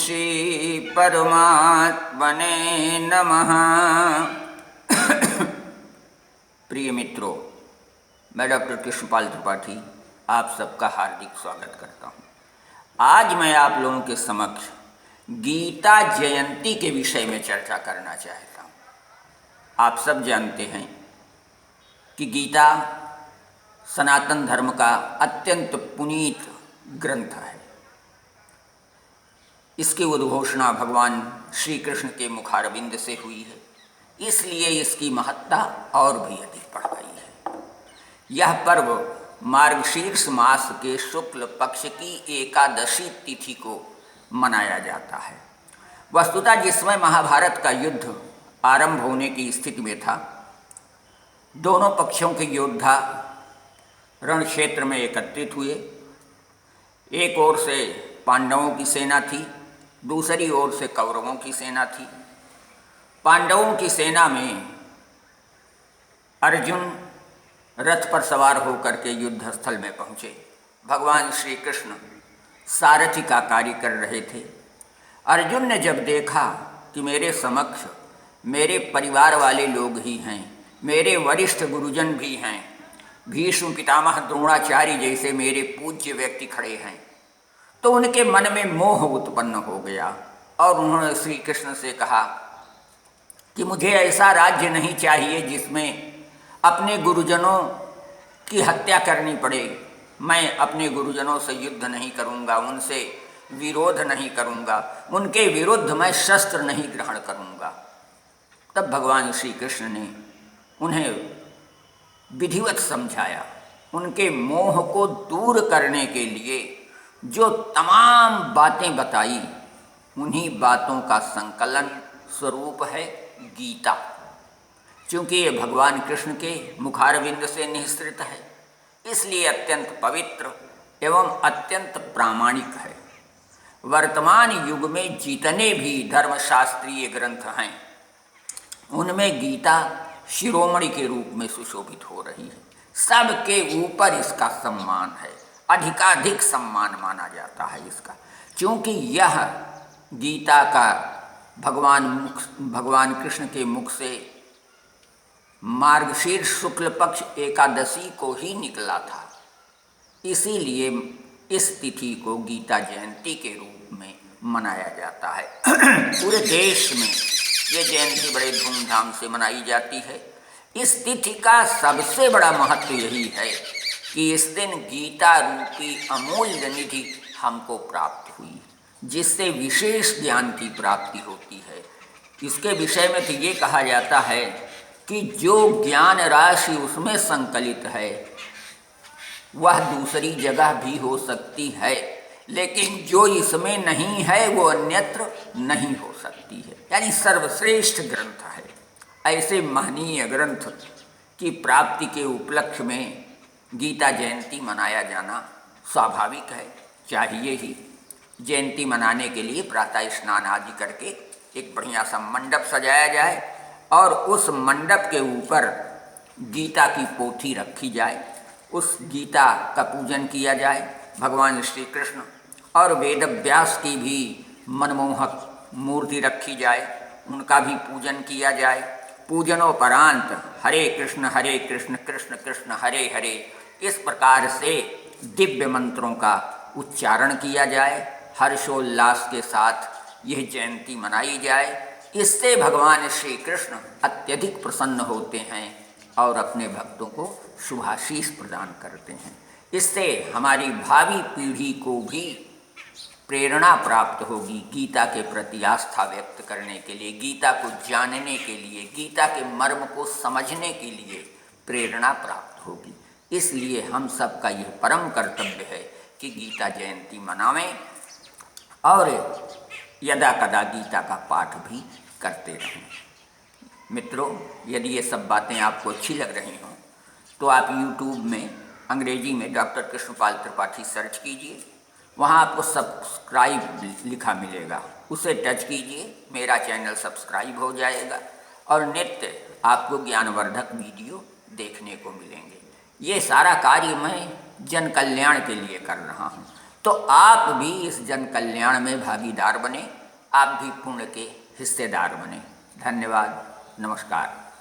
श्री परमात्मने नमः। प्रिय मित्रों, मैं डॉक्टर कृष्णपाल त्रिपाठी आप सबका हार्दिक स्वागत करता हूँ। आज मैं आप लोगों के समक्ष गीता जयंती के विषय में चर्चा करना चाहता हूँ। आप सब जानते हैं कि गीता सनातन धर्म का अत्यंत पुनीत ग्रंथ है। इसकी उद्घोषणा भगवान श्री कृष्ण के मुखारविंद से हुई है, इसलिए इसकी महत्ता और भी अधिक बढ़ गई है। यह पर्व मार्गशीर्ष मास के शुक्ल पक्ष की एकादशी तिथि को मनाया जाता है। वस्तुतः जिसमें महाभारत का युद्ध आरंभ होने की स्थिति में था, दोनों पक्षों के योद्धा रण क्षेत्र में एकत्रित हुए। एक ओर से पांडवों की सेना थी, दूसरी ओर से कौरवों की सेना थी। पांडवों की सेना में अर्जुन रथ पर सवार होकर के युद्ध स्थल में पहुँचे। भगवान श्री कृष्ण सारथी का कार्य कर रहे थे। अर्जुन ने जब देखा कि मेरे समक्ष मेरे परिवार वाले लोग ही हैं, मेरे वरिष्ठ गुरुजन भी हैं, भीष्म पितामह द्रोणाचार्य जैसे मेरे पूज्य व्यक्ति खड़े हैं, तो उनके मन में मोह उत्पन्न हो गया और उन्होंने श्री कृष्ण से कहा कि मुझे ऐसा राज्य नहीं चाहिए जिसमें अपने गुरुजनों की हत्या करनी पड़े। मैं अपने गुरुजनों से युद्ध नहीं करूँगा, उनसे विरोध नहीं करूँगा, उनके विरुद्ध मैं शस्त्र नहीं ग्रहण करूँगा। तब भगवान श्री कृष्ण ने उन्हें विधिवत समझाया। उनके मोह को दूर करने के लिए जो तमाम बातें बताई, उन्हीं बातों का संकलन स्वरूप है गीता। चूँकि ये भगवान कृष्ण के मुखारविंद से निःसृत है, इसलिए अत्यंत पवित्र एवं अत्यंत प्रामाणिक है। वर्तमान युग में जितने भी धर्मशास्त्रीय ग्रंथ हैं, उनमें गीता शिरोमणि के रूप में सुशोभित हो रही है। सबके ऊपर इसका सम्मान है, अधिकाधिक सम्मान माना जाता है इसका, क्योंकि यह गीता का भगवान कृष्ण के मुख से मार्गशीर्ष शुक्ल पक्ष एकादशी को ही निकला था। इसीलिए इस तिथि को गीता जयंती के रूप में मनाया जाता है। पूरे देश में ये जयंती बड़े धूमधाम से मनाई जाती है। इस तिथि का सबसे बड़ा महत्व यही है कि इस दिन गीता रूपी अमूल्य निधि हमको प्राप्त हुई, जिससे विशेष ज्ञान की प्राप्ति होती है। इसके विषय में तो ये कहा जाता है कि जो ज्ञान राशि उसमें संकलित है वह दूसरी जगह भी हो सकती है, लेकिन जो इसमें नहीं है वो अन्यत्र नहीं हो सकती है। यानी सर्वश्रेष्ठ ग्रंथ है। ऐसे महनीय ग्रंथ की प्राप्ति के उपलक्ष्य में गीता जयंती मनाया जाना स्वाभाविक है, चाहिए ही। जयंती मनाने के लिए प्रातः स्नान आदि करके एक बढ़िया सा मंडप सजाया जाए और उस मंडप के ऊपर गीता की पोथी रखी जाए, उस गीता का पूजन किया जाए। भगवान श्री कृष्ण और वेद व्यास की भी मनमोहक मूर्ति रखी जाए, उनका भी पूजन किया जाए। पूजनोपरांत हरे कृष्ण कृष्ण कृष्ण हरे हरे, इस प्रकार से दिव्य मंत्रों का उच्चारण किया जाए। हर्षोल्लास के साथ यह जयंती मनाई जाए। इससे भगवान श्री कृष्ण अत्यधिक प्रसन्न होते हैं और अपने भक्तों को शुभाशीष प्रदान करते हैं। इससे हमारी भावी पीढ़ी को भी प्रेरणा प्राप्त होगी गीता के प्रति आस्था व्यक्त करने के लिए, गीता को जानने के लिए, गीता के मर्म को समझने के लिए प्रेरणा प्राप्त होगी। इसलिए हम सब का यह परम कर्तव्य है कि गीता जयंती मनावें और यदा कदा गीता का पाठ भी करते रहें। मित्रों, यदि ये सब बातें आपको अच्छी लग रही हों तो आप YouTube में अंग्रेजी में डॉक्टर कृष्णपाल त्रिपाठी सर्च कीजिए। वहाँ आपको सब्सक्राइब लिखा मिलेगा, उसे टच कीजिए, मेरा चैनल सब्सक्राइब हो जाएगा और नित्य आपको ज्ञानवर्धक वीडियो देखने को मिलेंगे। ये सारा कार्य मैं जन कल्याण के लिए कर रहा हूँ, तो आप भी इस जन कल्याण में भागीदार बने, आप भी पुण्य के हिस्सेदार बने। धन्यवाद, नमस्कार।